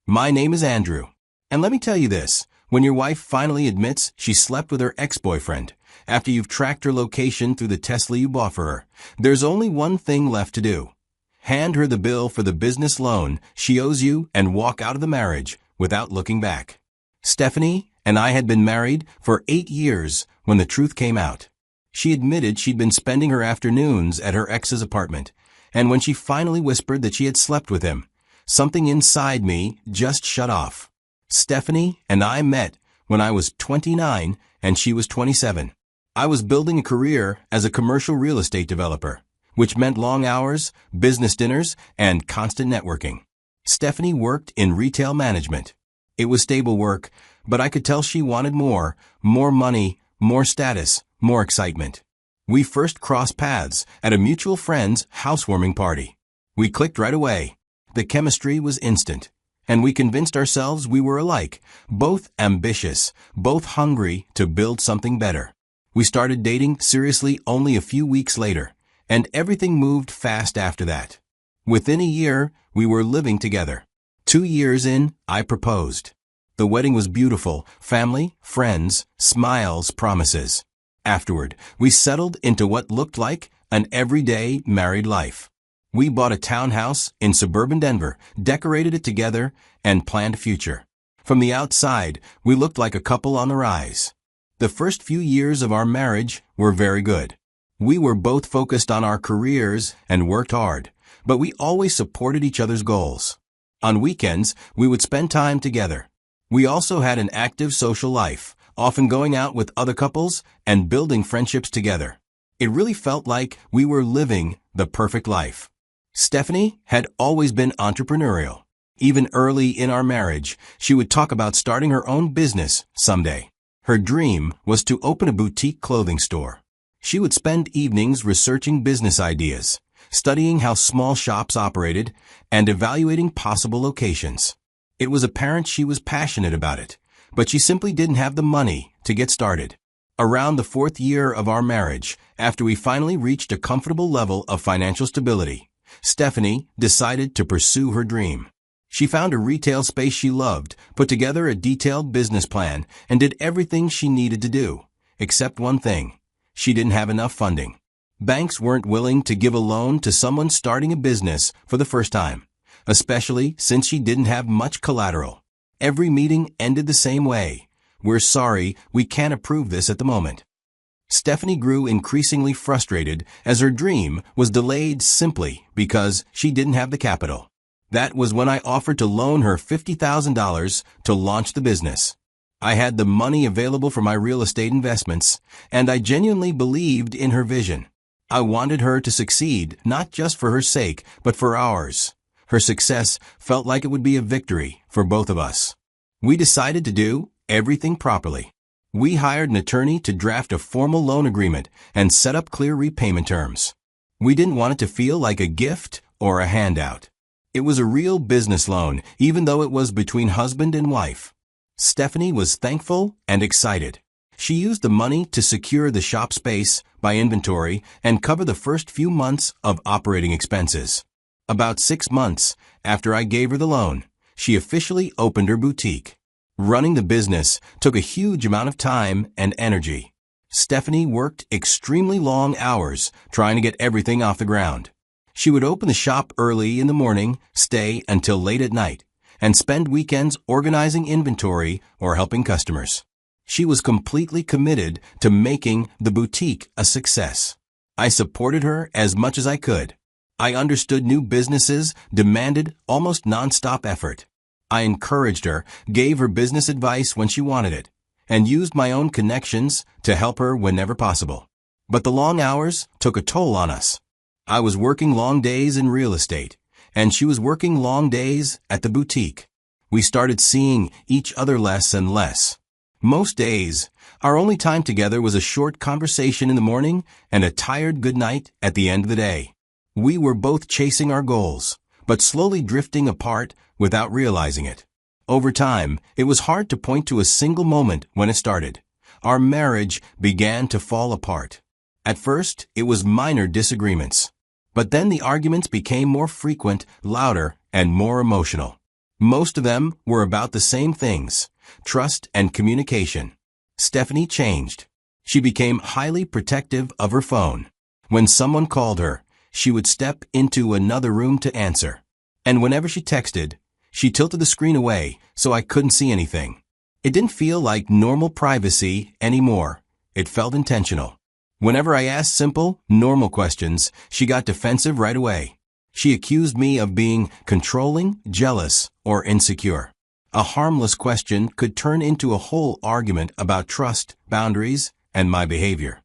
My name is Andrew. And let me tell you this, when your wife finally admits she slept with her ex-boyfriend, after you've tracked her location through the Tesla you bought for her, there's only one thing left to do. Hand her the bill for the business loan she owes you and walk out of the marriage without looking back. Stephanie and I had been married for 8 years when the truth came out. She admitted she'd been spending her afternoons at her ex's apartment, and when she finally whispered that she had slept with him, something inside me just shut off. Stephanie and I met when I was 29 and she was 27. I was building a career as a commercial real estate developer, which meant long hours, business dinners, and constant networking. Stephanie worked in retail management. It was stable work, but I could tell she wanted more money, more status, more excitement. We first crossed paths at a mutual friend's housewarming party. We clicked right away. The chemistry was instant, and we convinced ourselves we were alike, both ambitious, both hungry to build something better. We started dating seriously only a few weeks later, and everything moved fast after that. Within a year, we were living together. 2 years in, I proposed. The wedding was beautiful, family, friends, smiles, promises. Afterward, we settled into what looked like an everyday married life. We bought a townhouse in suburban Denver, decorated it together, and planned a future. From the outside, we looked like a couple on the rise. The first few years of our marriage were very good. We were both focused on our careers and worked hard, but we always supported each other's goals. On weekends, we would spend time together. We also had an active social life, often going out with other couples and building friendships together. It really felt like we were living the perfect life. Stephanie had always been entrepreneurial. Even early in our marriage, she would talk about starting her own business someday. Her dream was to open a boutique clothing store. She would spend evenings researching business ideas, studying how small shops operated, and evaluating possible locations. It was apparent she was passionate about it, but she simply didn't have the money to get started. Around the 4th year of our marriage, after we finally reached a comfortable level of financial stability, Stephanie decided to pursue her dream. She found a retail space she loved, put together a detailed business plan, and did everything she needed to do, except one thing. She didn't have enough funding. Banks weren't willing to give a loan to someone starting a business for the first time, especially since she didn't have much collateral. Every meeting ended the same way. "We're sorry, we can't approve this at the moment." Stephanie grew increasingly frustrated as her dream was delayed simply because she didn't have the capital. That was when I offered to loan her $50,000 to launch the business. I had the money available for my real estate investments, and I genuinely believed in her vision. I wanted her to succeed, not just for her sake, but for ours. Her success felt like it would be a victory for both of us. We decided to do everything properly. We hired an attorney to draft a formal loan agreement and set up clear repayment terms. We didn't want it to feel like a gift or a handout. It was a real business loan, even though it was between husband and wife. Stephanie was thankful and excited. She used the money to secure the shop space, buy inventory, and cover the first few months of operating expenses. About 6 months after I gave her the loan, she officially opened her boutique. Running the business took a huge amount of time and energy. Stephanie worked extremely long hours trying to get everything off the ground. She would open the shop early in the morning, stay until late at night, and spend weekends organizing inventory or helping customers. She was completely committed to making the boutique a success. I supported her as much as I could. I understood new businesses demanded almost nonstop effort. I encouraged her, gave her business advice when she wanted it, and used my own connections to help her whenever possible. But the long hours took a toll on us. I was working long days in real estate, and she was working long days at the boutique. We started seeing each other less and less. Most days, our only time together was a short conversation in the morning and a tired goodnight at the end of the day. We were both chasing our goals, but slowly drifting apart without realizing it. Over time, it was hard to point to a single moment when it started. Our marriage began to fall apart. At first, it was minor disagreements. But then the arguments became more frequent, louder, and more emotional. Most of them were about the same things: trust and communication. Stephanie changed. She became highly protective of her phone. When someone called her, she would step into another room to answer. And whenever she texted, she tilted the screen away so I couldn't see anything. It didn't feel like normal privacy anymore. It felt intentional. Whenever I asked simple, normal questions, she got defensive right away. She accused me of being controlling, jealous, or insecure. A harmless question could turn into a whole argument about trust, boundaries, and my behavior.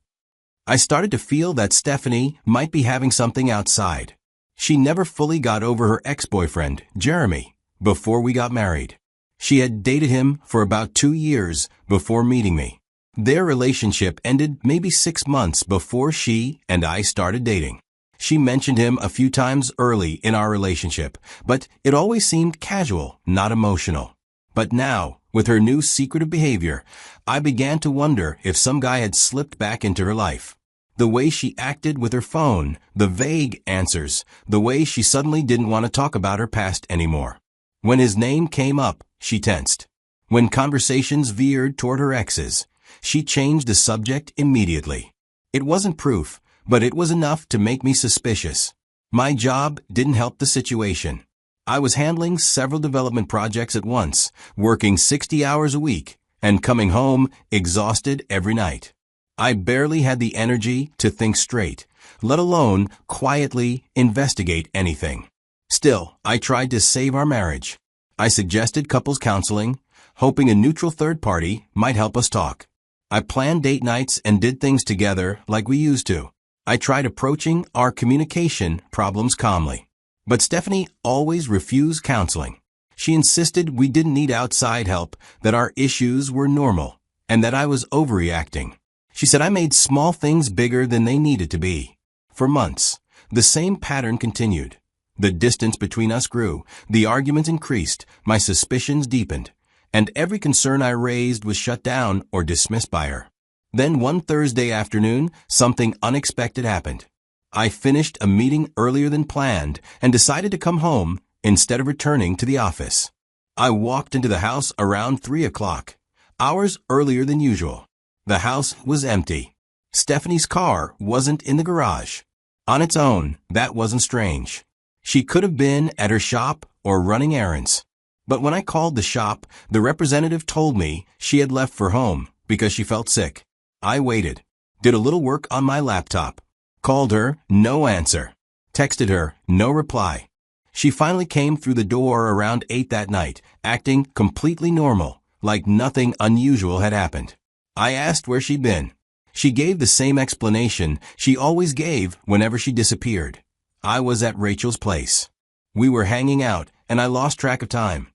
I started to feel that Stephanie might be having something outside. She never fully got over her ex-boyfriend, Jeremy, before we got married. She had dated him for about 2 years before meeting me. Their relationship ended maybe 6 months before she and I started dating. She mentioned him a few times early in our relationship, but it always seemed casual, not emotional. But now, with her new secretive behavior, I began to wonder if some guy had slipped back into her life. The way she acted with her phone, the vague answers, the way she suddenly didn't want to talk about her past anymore. When his name came up, she tensed. When conversations veered toward her exes, she changed the subject immediately. It wasn't proof, but it was enough to make me suspicious. My job didn't help the situation. I was handling several development projects at once, working 60 hours a week, and coming home exhausted every night. I barely had the energy to think straight, let alone quietly investigate anything. Still, I tried to save our marriage. I suggested couples counseling, hoping a neutral third party might help us talk. I planned date nights and did things together like we used to. I tried approaching our communication problems calmly. But Stephanie always refused counseling. She insisted we didn't need outside help, that our issues were normal, and that I was overreacting. She said I made small things bigger than they needed to be. For months, the same pattern continued. The distance between us grew, the arguments increased, my suspicions deepened, and every concern I raised was shut down or dismissed by her. Then one Thursday afternoon, something unexpected happened. I finished a meeting earlier than planned and decided to come home instead of returning to the office. I walked into the house around 3 o'clock, hours earlier than usual. The house was empty. Stephanie's car wasn't in the garage. On its own, that wasn't strange. She could have been at her shop or running errands. But when I called the shop, the representative told me she had left for home because she felt sick. I waited, did a little work on my laptop, called her, no answer, texted her, no reply. She finally came through the door around 8 that night, acting completely normal, like nothing unusual had happened. I asked where she'd been. She gave the same explanation she always gave whenever she disappeared. I was at Rachel's place. We were hanging out, and I lost track of time.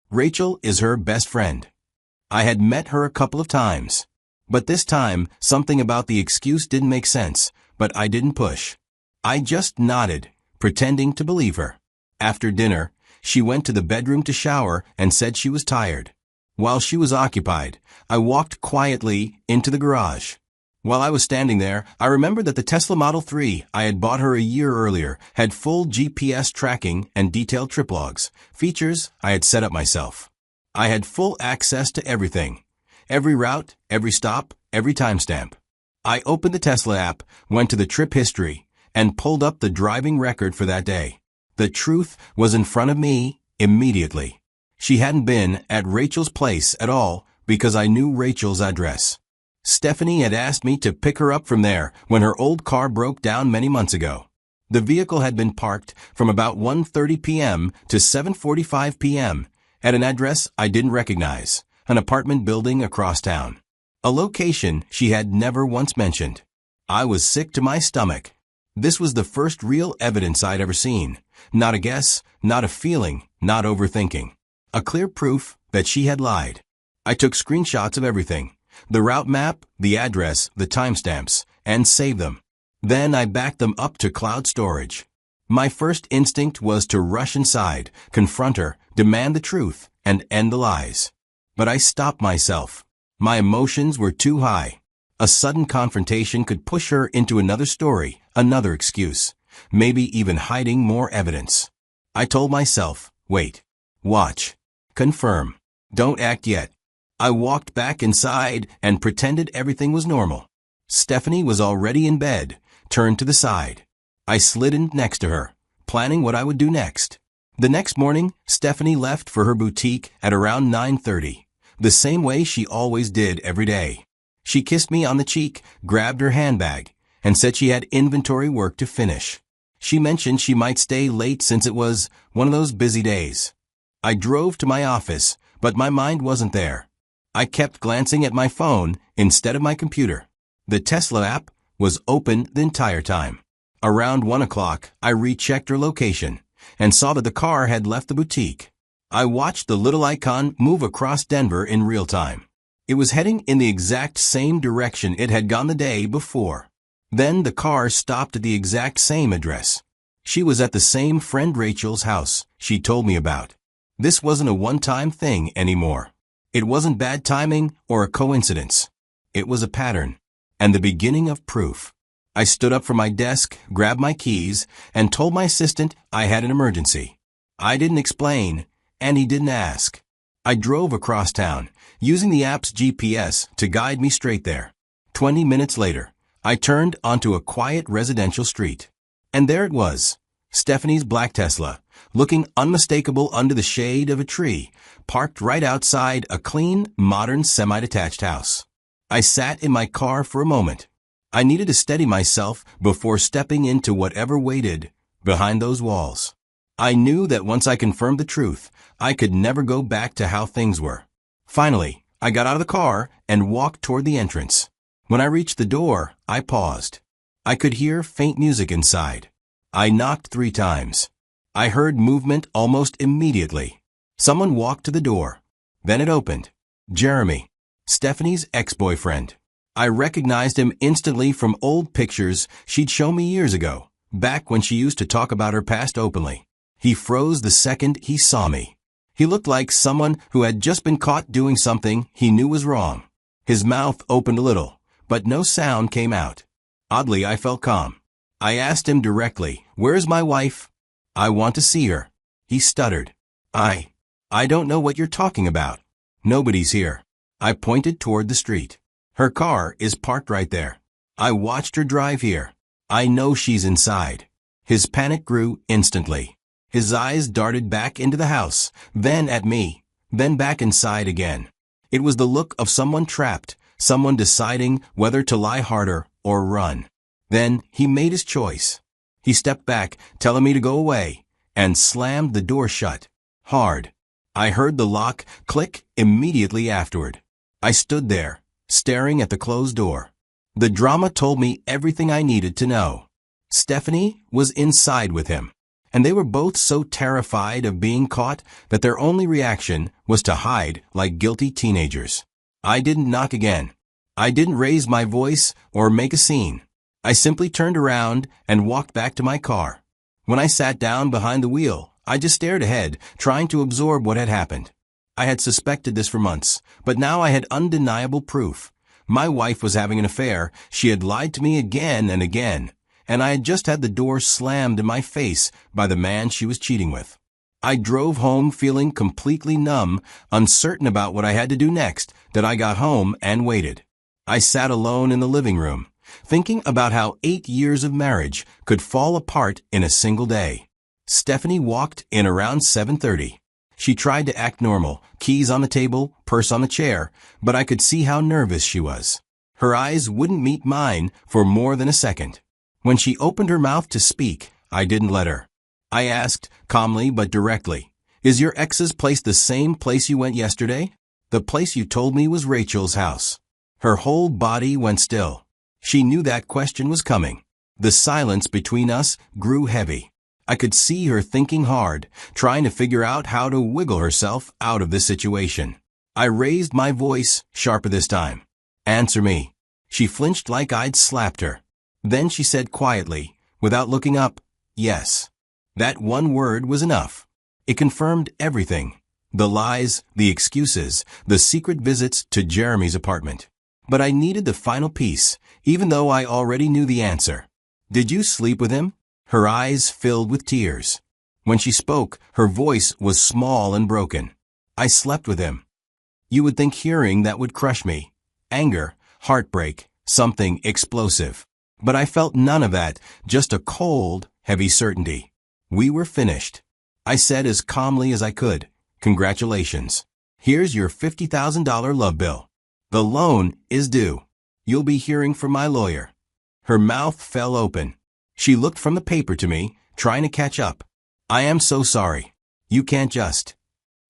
Rachel is her best friend. I had met her a couple of times. But this time, something about the excuse didn't make sense, but I didn't push. I just nodded, pretending to believe her. After dinner, she went to the bedroom to shower and said she was tired. While she was occupied, I walked quietly into the garage. While I was standing there, I remembered that the Tesla Model 3 I had bought her a year earlier had full GPS tracking and detailed trip logs, features I had set up myself. I had full access to everything. Every route, every stop, every timestamp. I opened the Tesla app, went to the trip history, and pulled up the driving record for that day. The truth was in front of me immediately. She hadn't been at Rachel's place at all because I knew Rachel's address. Stephanie had asked me to pick her up from there when her old car broke down many months ago. The vehicle had been parked from about 1:30 p.m. to 7:45 p.m. at an address I didn't recognize, an apartment building across town. A location she had never once mentioned. I was sick to my stomach. This was the first real evidence I'd ever seen. Not a guess, not a feeling, not overthinking. A clear proof that she had lied. I took screenshots of everything. The route map, the address, the timestamps, and saved them. Then I backed them up to cloud storage. My first instinct was to rush inside, confront her, demand the truth, and end the lies. But I stopped myself. My emotions were too high. A sudden confrontation could push her into another story, another excuse, maybe even hiding more evidence. I told myself, wait. Watch. Confirm. Don't act yet. I walked back inside and pretended everything was normal. Stephanie was already in bed, turned to the side. I slid in next to her, planning what I would do next. The next morning, Stephanie left for her boutique at around 9:30, the same way she always did every day. She kissed me on the cheek, grabbed her handbag, and said she had inventory work to finish. She mentioned she might stay late since it was one of those busy days. I drove to my office, but my mind wasn't there. I kept glancing at my phone instead of my computer. The Tesla app was open the entire time. Around 1 o'clock, I rechecked her location and saw that the car had left the boutique. I watched the little icon move across Denver in real time. It was heading in the exact same direction it had gone the day before. Then the car stopped at the exact same address. She was at the same friend Rachel's house she told me about. This wasn't a one-time thing anymore. It wasn't bad timing or a coincidence. It was a pattern, and the beginning of proof. I stood up from my desk, grabbed my keys, and told my assistant I had an emergency. I didn't explain, and he didn't ask. I drove across town, using the app's GPS to guide me straight there. 20 minutes later, I turned onto a quiet residential street. And there it was, Stephanie's black Tesla, looking unmistakable under the shade of a tree, parked right outside a clean, modern semi-detached house. I sat in my car for a moment. I needed to steady myself before stepping into whatever waited behind those walls. I knew that once I confirmed the truth, I could never go back to how things were. Finally, I got out of the car and walked toward the entrance. When I reached the door, I paused. I could hear faint music inside. I knocked 3 times. I heard movement almost immediately. Someone walked to the door. Then it opened. Jeremy, Stephanie's ex-boyfriend. I recognized him instantly from old pictures she'd shown me years ago, back when she used to talk about her past openly. He froze the second he saw me. He looked like someone who had just been caught doing something he knew was wrong. His mouth opened a little, but no sound came out. Oddly, I felt calm. I asked him directly, "Where's my wife?" "I want to see her." He stuttered. I don't know what you're talking about." "Nobody's here." I pointed toward the street. "Her car is parked right there. I watched her drive here. I know she's inside." His panic grew instantly. His eyes darted back into the house, then at me, then back inside again. It was the look of someone trapped, someone deciding whether to lie harder or run. Then he made his choice. He stepped back, telling me to go away, and slammed the door shut. Hard. I heard the lock click immediately afterward. I stood there, staring at the closed door. The drama told me everything I needed to know. Stephanie was inside with him, and they were both so terrified of being caught that their only reaction was to hide like guilty teenagers. I didn't knock again. I didn't raise my voice or make a scene. I simply turned around and walked back to my car. When I sat down behind the wheel, I just stared ahead, trying to absorb what had happened. I had suspected this for months, but now I had undeniable proof. My wife was having an affair, she had lied to me again and again, and I had just had the door slammed in my face by the man she was cheating with. I drove home feeling completely numb, uncertain about what I had to do next, that I got home and waited. I sat alone in the living room, thinking about how 8 years of marriage could fall apart in a single day. Stephanie walked in around 7:30. She tried to act normal, keys on the table, purse on the chair, but I could see how nervous she was. Her eyes wouldn't meet mine for more than a second. When she opened her mouth to speak, I didn't let her. I asked, calmly but directly, "Is your ex's place the same place you went yesterday?" "The place you told me was Rachel's house." Her whole body went still. She knew that question was coming. The silence between us grew heavy. I could see her thinking hard, trying to figure out how to wiggle herself out of this situation. I raised my voice, sharper this time. "Answer me." She flinched like I'd slapped her. Then she said quietly, without looking up, "Yes." That one word was enough. It confirmed everything. The lies, the excuses, the secret visits to Jeremy's apartment. But I needed the final piece, even though I already knew the answer. "Did you sleep with him?" Her eyes filled with tears. When she spoke, her voice was small and broken. I slept with him. You would think hearing that would crush me. Anger, heartbreak, something explosive. But I felt none of that, just a cold, heavy certainty. We were finished. I said as calmly as I could, "Congratulations. Here's your $50,000 love bill. The loan is due. You'll be hearing from my lawyer." Her mouth fell open. She looked from the paper to me, trying to catch up. "I am so sorry. You can't just."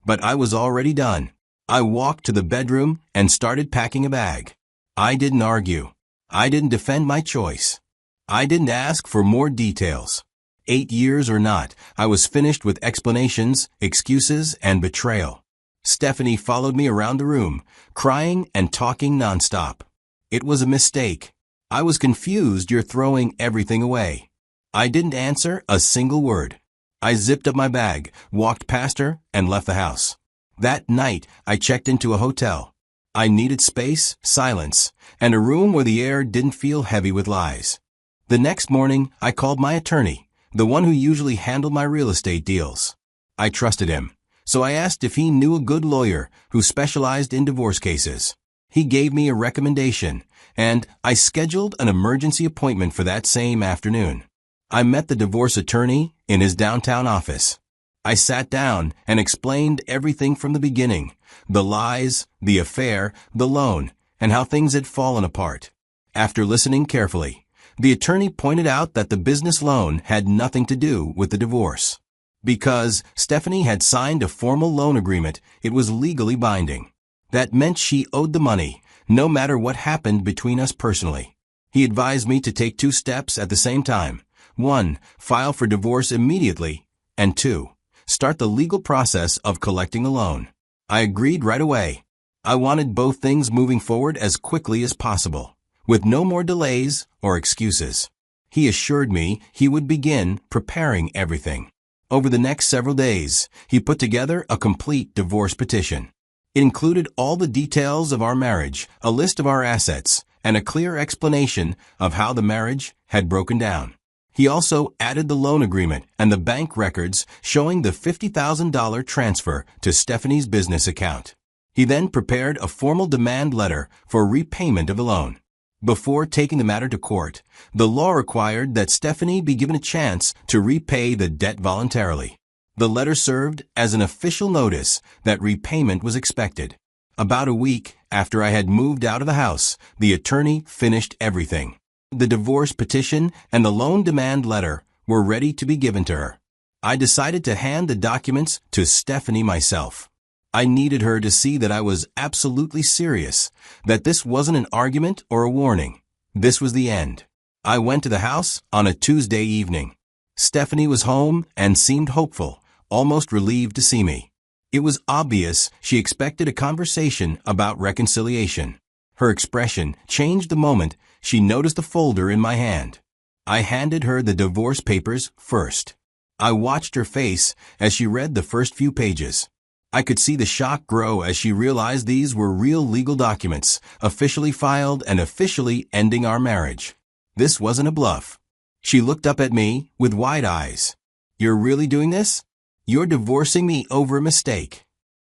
But I was already done. I walked to the bedroom and started packing a bag. I didn't argue. I didn't defend my choice. I didn't ask for more details. 8 years or not, I was finished with explanations, excuses, and betrayal. Stephanie followed me around the room, crying and talking nonstop. "It was a mistake. I was confused. You're throwing everything away." I didn't answer a single word. I zipped up my bag, walked past her, and left the house. That night, I checked into a hotel. I needed space, silence, and a room where the air didn't feel heavy with lies. The next morning, I called my attorney, the one who usually handled my real estate deals. I trusted him, so I asked if he knew a good lawyer who specialized in divorce cases. He gave me a recommendation, and I scheduled an emergency appointment for that same afternoon. I met the divorce attorney in his downtown office. I sat down and explained everything from the beginning, the lies, the affair, the loan, and how things had fallen apart. After listening carefully, the attorney pointed out that the business loan had nothing to do with the divorce. Because Stephanie had signed a formal loan agreement, it was legally binding. That meant she owed the money, no matter what happened between us personally. He advised me to take 2 steps at the same time. 1, file for divorce immediately, and 2, start the legal process of collecting the loan. I agreed right away. I wanted both things moving forward as quickly as possible, with no more delays or excuses. He assured me he would begin preparing everything. Over the next several days, he put together a complete divorce petition. It included all the details of our marriage, a list of our assets, and a clear explanation of how the marriage had broken down. He also added the loan agreement and the bank records showing the $50,000 transfer to Stephanie's business account. He then prepared a formal demand letter for repayment of the loan. Before taking the matter to court, the law required that Stephanie be given a chance to repay the debt voluntarily. The letter served as an official notice that repayment was expected. About a week after I had moved out of the house, the attorney finished everything. The divorce petition and the loan demand letter were ready to be given to her. I decided to hand the documents to Stephanie myself. I needed her to see that I was absolutely serious, that this wasn't an argument or a warning. This was the end. I went to the house on a Tuesday evening. Stephanie was home and seemed hopeful, almost relieved to see me. It was obvious she expected a conversation about reconciliation. Her expression changed the moment she noticed the folder in my hand. I handed her the divorce papers first. I watched her face as she read the first few pages. I could see the shock grow as she realized these were real legal documents, officially filed and officially ending our marriage. This wasn't a bluff. She looked up at me with wide eyes. "You're really doing this? You're divorcing me over a mistake."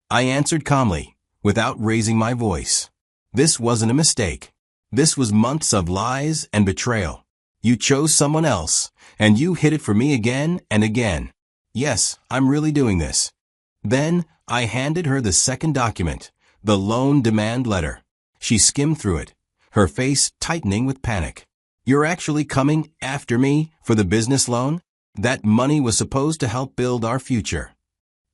I answered calmly, without raising my voice. This wasn't a mistake. This was months of lies and betrayal. You chose someone else, and you hid it from me again and again. Yes, I'm really doing this. Then I handed her the second document, the loan demand letter. She skimmed through it, her face tightening with panic. "You're actually coming after me for the business loan? That money was supposed to help build our future."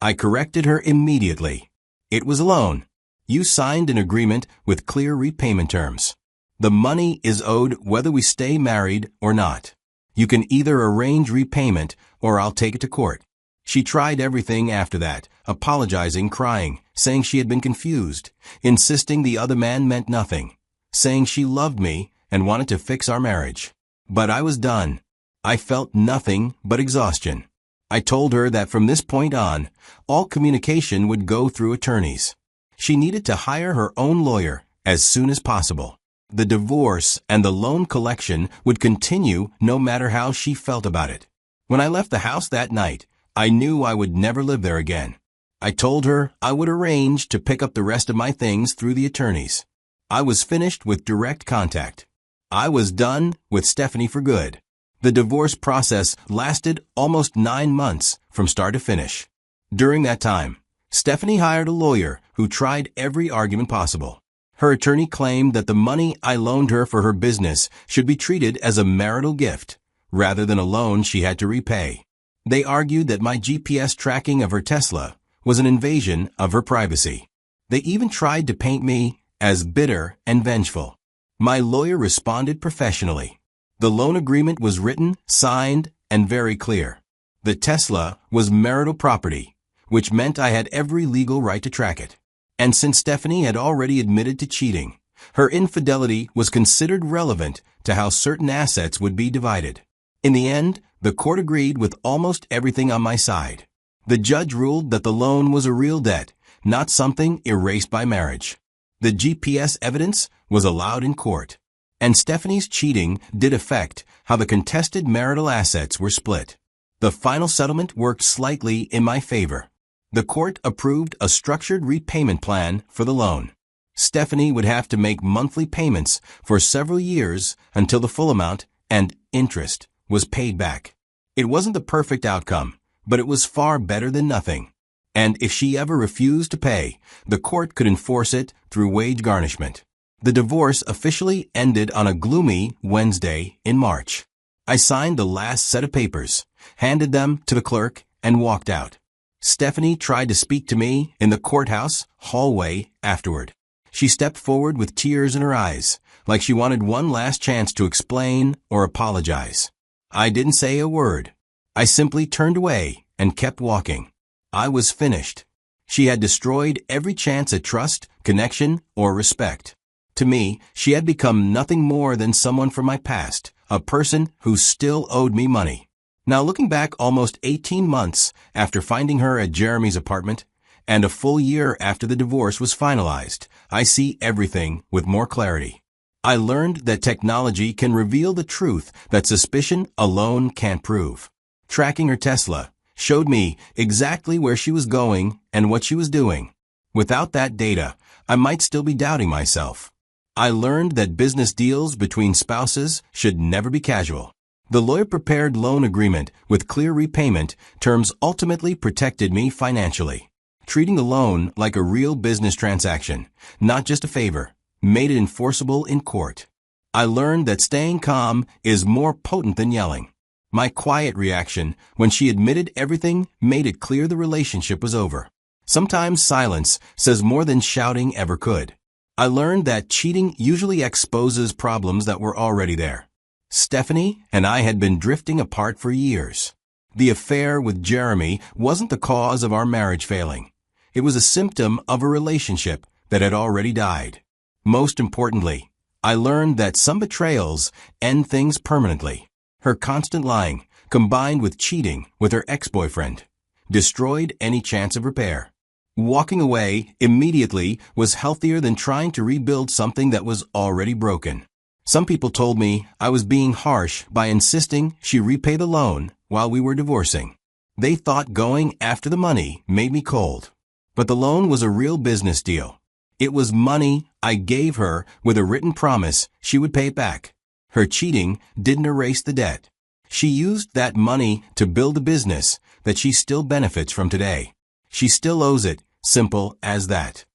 I corrected her immediately. "It was a loan. You signed an agreement with clear repayment terms. The money is owed whether we stay married or not. You can either arrange repayment or I'll take it to court." She tried everything after that, apologizing, crying, saying she had been confused, insisting the other man meant nothing, saying she loved me and wanted to fix our marriage. But I was done. I felt nothing but exhaustion. I told her that from this point on, all communication would go through attorneys. She needed to hire her own lawyer as soon as possible. The divorce and the loan collection would continue no matter how she felt about it. When I left the house that night, I knew I would never live there again. I told her I would arrange to pick up the rest of my things through the attorneys. I was finished with direct contact. I was done with Stephanie for good. The divorce process lasted almost 9 months from start to finish. During that time, Stephanie hired a lawyer who tried every argument possible. Her attorney claimed that the money I loaned her for her business should be treated as a marital gift, rather than a loan she had to repay. They argued that my GPS tracking of her Tesla was an invasion of her privacy. They even tried to paint me as bitter and vengeful. My lawyer responded professionally. The loan agreement was written, signed, and very clear. The Tesla was marital property, which meant I had every legal right to track it. And since Stephanie had already admitted to cheating, her infidelity was considered relevant to how certain assets would be divided. In the end, the court agreed with almost everything on my side. The judge ruled that the loan was a real debt, not something erased by marriage. The GPS evidence was allowed in court, and Stephanie's cheating did affect how the contested marital assets were split. The final settlement worked slightly in my favor. The court approved a structured repayment plan for the loan. Stephanie would have to make monthly payments for several years until the full amount and interest was paid back. It wasn't the perfect outcome, but it was far better than nothing. And if she ever refused to pay, the court could enforce it through wage garnishment. The divorce officially ended on a gloomy Wednesday in March. I signed the last set of papers, handed them to the clerk, and walked out. Stephanie tried to speak to me in the courthouse hallway afterward. She stepped forward with tears in her eyes, like she wanted one last chance to explain or apologize. I didn't say a word. I simply turned away and kept walking. I was finished. She had destroyed every chance at trust, connection, or respect. To me, she had become nothing more than someone from my past, a person who still owed me money. Now, looking back almost 18 months after finding her at Jeremy's apartment, and a full year after the divorce was finalized, I see everything with more clarity. I learned that technology can reveal the truth that suspicion alone can't prove. Tracking her Tesla showed me exactly where she was going and what she was doing. Without that data, I might still be doubting myself. I learned that business deals between spouses should never be casual. The lawyer-prepared loan agreement with clear repayment terms ultimately protected me financially. Treating the loan like a real business transaction, not just a favor, made it enforceable in court. I learned that staying calm is more potent than yelling. My quiet reaction when she admitted everything made it clear the relationship was over. Sometimes silence says more than shouting ever could. I learned that cheating usually exposes problems that were already there. Stephanie and I had been drifting apart for years. The affair with Jeremy wasn't the cause of our marriage failing. It was a symptom of a relationship that had already died. Most importantly, I learned that some betrayals end things permanently. Her constant lying, combined with cheating with her ex-boyfriend, destroyed any chance of repair. Walking away immediately was healthier than trying to rebuild something that was already broken. Some people told me I was being harsh by insisting she repay the loan while we were divorcing. They thought going after the money made me cold. But the loan was a real business deal. It was money I gave her with a written promise she would pay it back. Her cheating didn't erase the debt. She used that money to build a business that she still benefits from today. She still owes it, simple as that.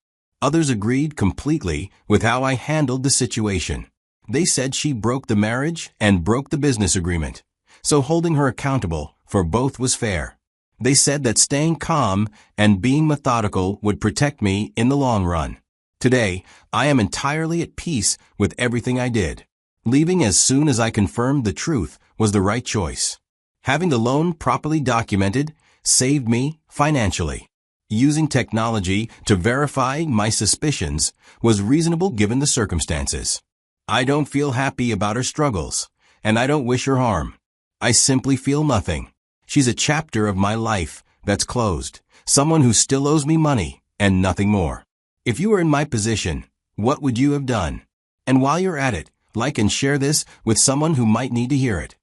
Others agreed completely with how I handled the situation. They said she broke the marriage and broke the business agreement, so holding her accountable for both was fair. They said that staying calm and being methodical would protect me in the long run. Today, I am entirely at peace with everything I did. Leaving as soon as I confirmed the truth was the right choice. Having the loan properly documented saved me financially. Using technology to verify my suspicions was reasonable given the circumstances. I don't feel happy about her struggles, and I don't wish her harm. I simply feel nothing. She's a chapter of my life that's closed, someone who still owes me money and nothing more. If you were in my position, what would you have done? And while you're at it, like and share this with someone who might need to hear it.